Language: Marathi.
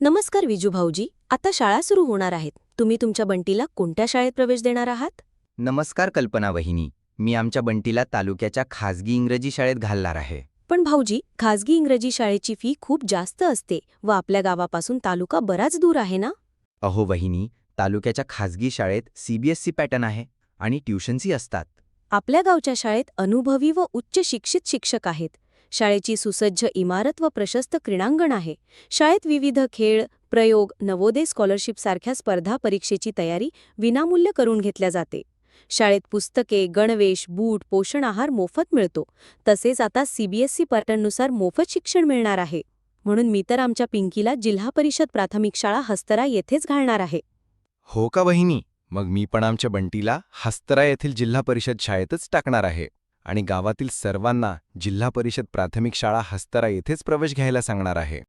नमस्कार विजू भाऊजी. आता शाळा सुरू होणार आहेत. तुम्ही तुमच्या बंटीला कोणत्या शाळेत प्रवेश देणार आहात? नमस्कार कल्पना वहिनी. मी आमच्या बंटीला तालुक्याच्या खाजगी इंग्रजी शाळेत घालणार आहे. पण भाऊजी, खाजगी इंग्रजी शाळेची फी खूप जास्त असते व आपल्या गावापासून तालुका बराच दूर आहे ना. अहो वहिनी, तालुक्याच्या खाजगी शाळेत सीबीएसई पॅटर्न आहे आणि ट्युशन्सही असतात. आपल्या गावच्या शाळेत अनुभवी व उच्च शिक्षित शिक्षक आहेत. शाळेची सुसज्ज इमारत व प्रशस्त क्रीडांगण आहे. शाळेत विविध खेळ, प्रयोग, नवोदय स्कॉलरशिप सारख्या स्पर्धा परीक्षेची तयारी विनामूल्य करून घेतल्या जाते. शाळेत पुस्तके, गणवेश, बूट, पोषण आहार मोफत मिळतो. तसेच आता सीबीएसई पॅटर्ननुसार मोफत शिक्षण मिळणार आहे. म्हणून मी तर आमच्या पिंकीला जिल्हा परिषद प्राथमिक शाळा हस्तरा येथेच घालणार आहे. हो का वहिनी? मग मी पण आमच्या बंटीला हस्तरा येथील जिल्हा परिषद शाळेतच टाकणार आहे आणि गावातील सर्वांना जिल्हा परिषद प्राथमिक शाळा हस्तरा येथेच प्रवेश घ्यायला सांगणार आहे.